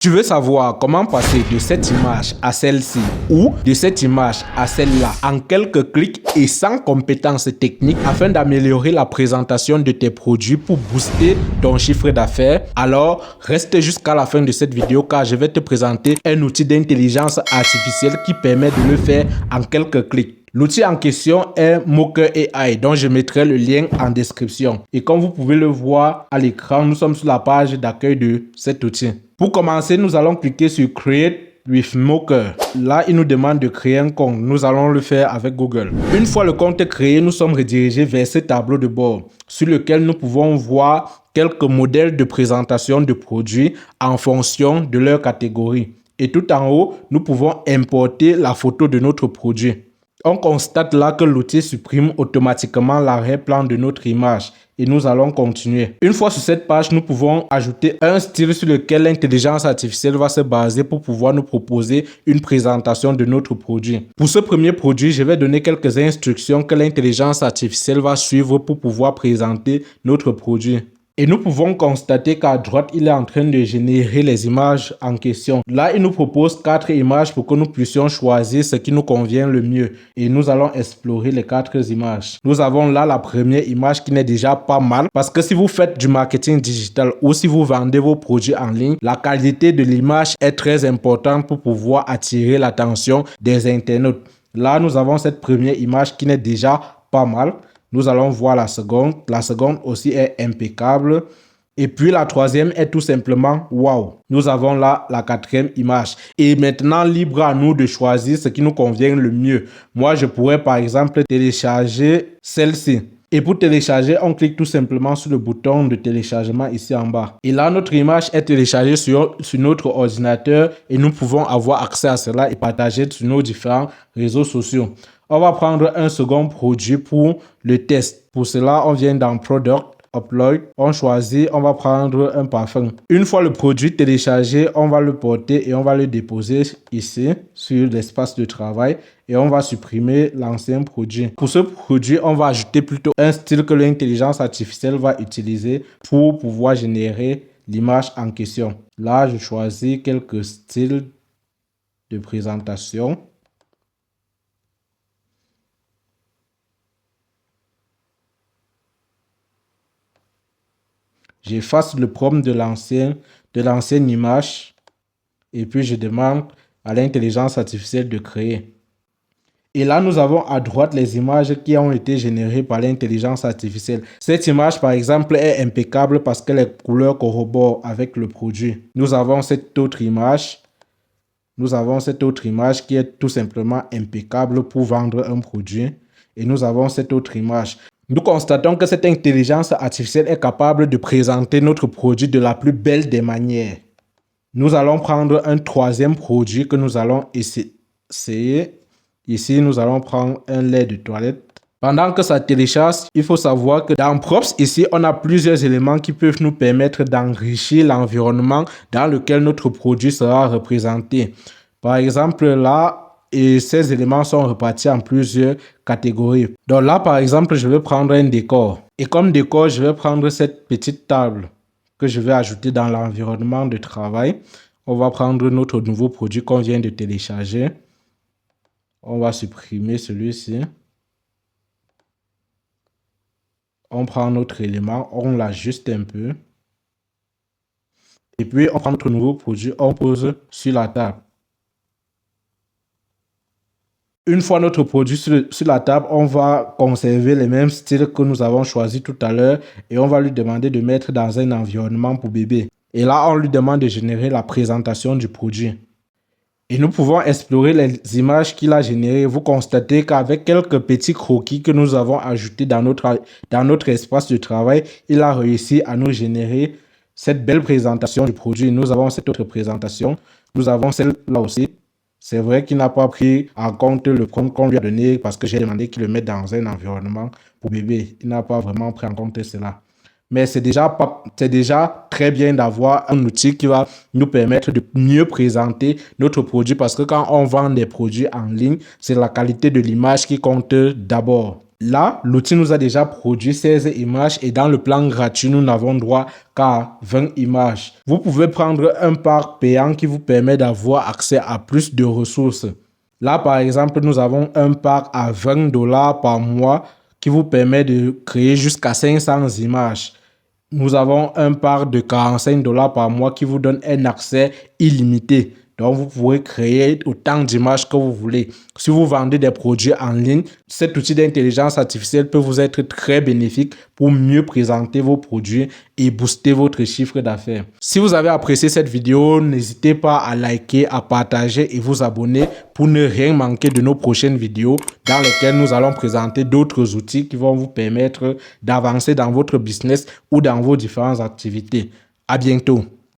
Tu veux savoir comment passer de cette image à celle-ci ou de cette image à celle-là en quelques clics et sans compétences techniques afin d'améliorer la présentation de tes produits pour booster ton chiffre d'affaires? Alors, reste jusqu'à la fin de cette vidéo car je vais te présenter un outil d'intelligence artificielle qui permet de le faire en quelques clics. L'outil en question est Moker AI dont je mettrai le lien en description. Et comme vous pouvez le voir à l'écran, nous sommes sur la page d'accueil de cet outil. Pour commencer, nous allons cliquer sur Create with Moker. Là, il nous demande de créer un compte. Nous allons le faire avec Google. Une fois le compte créé, nous sommes redirigés vers ce tableau de bord sur lequel nous pouvons voir quelques modèles de présentation de produits en fonction de leur catégorie. Et tout en haut, nous pouvons importer la photo de notre produit. On constate là que l'outil supprime automatiquement l'arrière-plan de notre image et nous allons continuer. Une fois sur cette page, nous pouvons ajouter un style sur lequel l'intelligence artificielle va se baser pour pouvoir nous proposer une présentation de notre produit. Pour ce premier produit, je vais donner quelques instructions que l'intelligence artificielle va suivre pour pouvoir présenter notre produit. Et nous pouvons constater qu'à droite, il est en train de générer les images en question. Là, il nous propose 4 images pour que nous puissions choisir ce qui nous convient le mieux. Et nous allons explorer les 4 images. Nous avons là la première image qui n'est déjà pas mal. Parce que si vous faites du marketing digital ou si vous vendez vos produits en ligne, la qualité de l'image est très importante pour pouvoir attirer l'attention des internautes. Là, nous avons cette première image qui n'est déjà pas mal. Nous allons voir la seconde. La seconde aussi est impeccable. Et puis la troisième est tout simplement wow. Nous avons là la 4e image. Et maintenant, libre à nous de choisir ce qui nous convient le mieux. Moi, je pourrais par exemple télécharger celle-ci. Et pour télécharger, on clique tout simplement sur le bouton de téléchargement ici en bas. Et là, notre image est téléchargée sur notre ordinateur et nous pouvons avoir accès à cela et partager sur nos différents réseaux sociaux. On va prendre un second produit pour le test. Pour cela, on vient dans Product, Upload, on choisit, on va prendre un parfum. Une fois le produit téléchargé, on va le porter et on va le déposer ici sur l'espace de travail et on va supprimer l'ancien produit. Pour ce produit, on va ajouter plutôt un style que l'intelligence artificielle va utiliser pour pouvoir générer l'image en question. Là, je choisis quelques styles de présentation. J'efface le prompt de l'ancienne image et puis je demande à l'intelligence artificielle de créer. Et là, nous avons à droite les images qui ont été générées par l'intelligence artificielle. Cette image, par exemple, est impeccable parce que les couleurs corroborent avec le produit. Nous avons cette autre image. Nous avons cette autre image qui est tout simplement impeccable pour vendre un produit. Et nous avons cette autre image. Nous constatons que cette intelligence artificielle est capable de présenter notre produit de la plus belle des manières. Nous allons prendre un 3e produit que nous allons essayer. Ici, nous allons prendre un lait de toilette. Pendant que ça télécharge, il faut savoir que dans Props, ici, on a plusieurs éléments qui peuvent nous permettre d'enrichir l'environnement dans lequel notre produit sera représenté. Par exemple, là, et ces éléments sont répartis en plusieurs catégories. Donc là, par exemple, je vais prendre un décor. Et comme décor, je vais prendre cette petite table que je vais ajouter dans l'environnement de travail. On va prendre notre nouveau produit qu'on vient de télécharger. On va supprimer celui-ci. On prend notre élément, on l'ajuste un peu. Et puis, on prend notre nouveau produit, on pose sur la table. Une fois notre produit sur la table, on va conserver les mêmes styles que nous avons choisis tout à l'heure et on va lui demander de mettre dans un environnement pour bébé. Et là, on lui demande de générer la présentation du produit. Et nous pouvons explorer les images qu'il a générées. Vous constatez qu'avec quelques petits croquis que nous avons ajoutés dans notre espace de travail, il a réussi à nous générer cette belle présentation du produit. Nous avons cette autre présentation. Nous avons celle-là aussi. C'est vrai qu'il n'a pas pris en compte le prompt qu'on lui a donné parce que j'ai demandé qu'il le mette dans un environnement pour bébé. Il n'a pas vraiment pris en compte cela. mais c'est déjà très bien d'avoir un outil qui va nous permettre de mieux présenter notre produit parce que quand on vend des produits en ligne, c'est la qualité de l'image qui compte d'abord. Là, l'outil nous a déjà produit 16 images et dans le plan gratuit, nous n'avons droit qu'à 20 images. Vous pouvez prendre un pack payant qui vous permet d'avoir accès à plus de ressources. Là, par exemple, nous avons un pack à $20 par mois qui vous permet de créer jusqu'à 500 images. Nous avons un pack de $45 par mois qui vous donne un accès illimité. Donc, vous pourrez créer autant d'images que vous voulez. Si vous vendez des produits en ligne, cet outil d'intelligence artificielle peut vous être très bénéfique pour mieux présenter vos produits et booster votre chiffre d'affaires. Si vous avez apprécié cette vidéo, n'hésitez pas à liker, à partager et vous abonner pour ne rien manquer de nos prochaines vidéos dans lesquelles nous allons présenter d'autres outils qui vont vous permettre d'avancer dans votre business ou dans vos différentes activités. À bientôt.